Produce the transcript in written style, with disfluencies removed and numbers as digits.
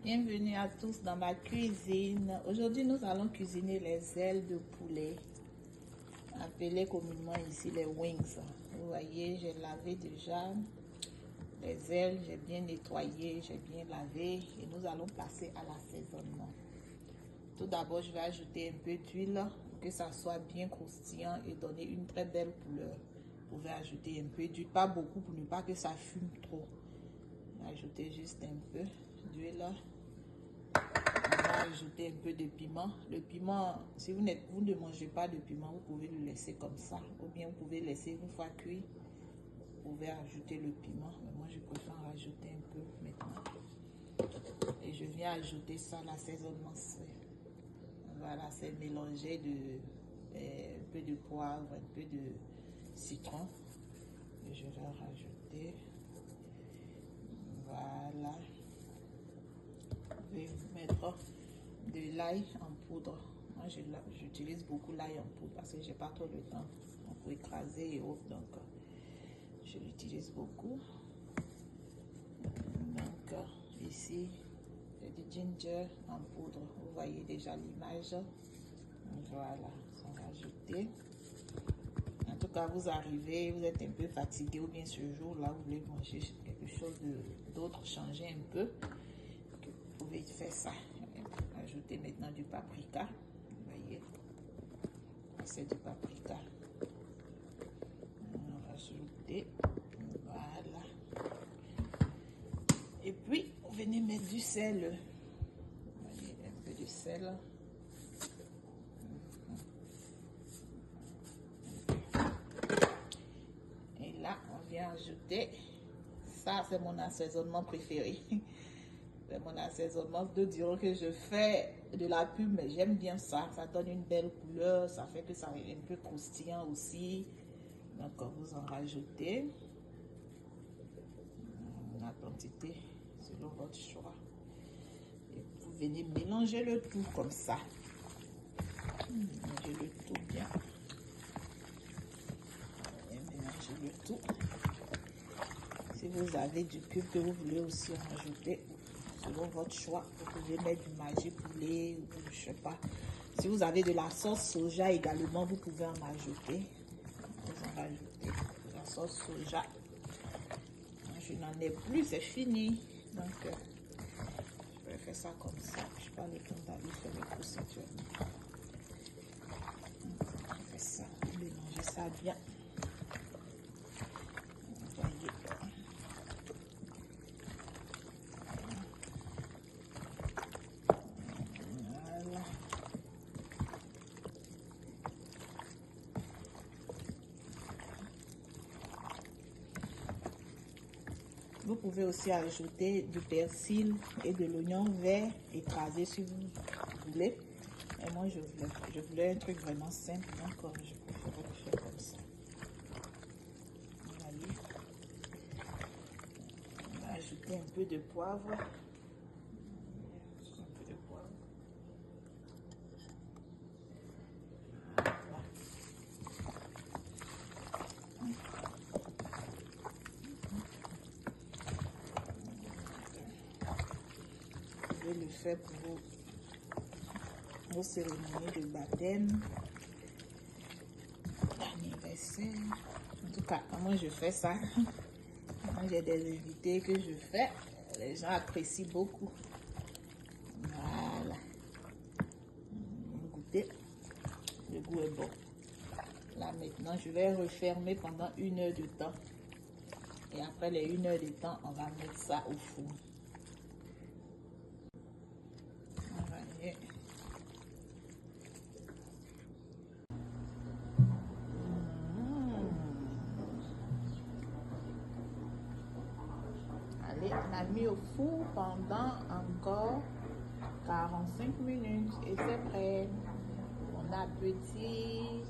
Bienvenue à tous dans ma cuisine. Aujourd'hui, nous allons cuisiner les ailes de poulet, appelées communément ici les wings. Vous voyez, j'ai lavé déjà les ailes, j'ai bien nettoyé, j'ai bien lavé et nous allons passer à l'assaisonnement. Tout d'abord, je vais ajouter un peu d'huile pour que ça soit bien croustillant et donner une très belle couleur. Vous pouvez ajouter un peu d'huile, pas beaucoup pour ne pas que ça fume trop. Ajouter juste un peu d'huile. On va ajouter un peu de piment. Le piment, si vous ne mangez pas de piment, vous pouvez le laisser comme ça. Ou bien vous pouvez laisser une fois cuit. Vous pouvez ajouter le piment. Mais moi, je préfère rajouter un peu maintenant. Et je viens ajouter ça, l'assaisonnement. Voilà, c'est mélangé un peu de poivre, un peu de citron. Et je vais rajouter. Voilà. Je vais mettre de l'ail en poudre. Moi, j'utilise beaucoup l'ail en poudre parce que j'ai pas trop le temps pour écraser et autres. Donc, je l'utilise beaucoup. Donc, ici, j'ai du ginger en poudre. Vous voyez déjà l'image. Voilà, on va ajouter. En tout cas, vous arrivez, vous êtes un peu fatigué ou bien ce jour-là, vous voulez manger quelque chose d'autre, changer un peu. Vous pouvez faire ça. Ajouter maintenant du paprika. Vous voyez, c'est du paprika. On va ajouter. Voilà. Et puis, vous venez mettre du sel. Vous voyez, un peu de sel. Et là, on vient ajouter. Ça, c'est mon assaisonnement préféré. C'est mon assaisonnement. D'autres diront que je fais de la pub, mais j'aime bien ça. Ça donne une belle couleur. Ça fait que ça est un peu croustillant aussi. Donc, vous en rajoutez la quantité selon votre choix. Et vous venez mélanger le tout comme ça. Mélangez le tout bien. Et mélangez le tout. Si vous avez du cube que vous voulez aussi en rajouter, selon votre choix, vous pouvez mettre du Maggi poulet ou je sais pas. Si vous avez de la sauce soja également, vous pouvez en rajouter. Vous en rajoutez de la sauce soja. Je n'en ai plus, c'est fini. Donc, je vais faire ça comme ça. Je n'ai pas le temps d'aller faire les courses actuellement. Je fais ça, mélanger ça bien. Vous voyez. Voilà. Vous pouvez aussi ajouter du persil et de l'oignon vert écrasé si vous voulez. Et moi, je voulais un truc vraiment simple, donc je préfère le faire comme ça. Vous voyez. On va ajouter un peu de poivre. Un peu de poivre. Voilà. Je vais le faire pour vos cérémonies de baptême, d'anniversaire. En tout cas, moi je fais ça. Moi j'ai des invités que je fais. Les gens apprécient beaucoup. Voilà. Goûtez. Le goût est bon. Là maintenant, je vais refermer pendant 1 heure de temps. Et après les 1 heure de temps, on va mettre ça au four. Voilà. Allez, on a mis au four pendant encore 45 minutes et c'est prêt. Bon appétit.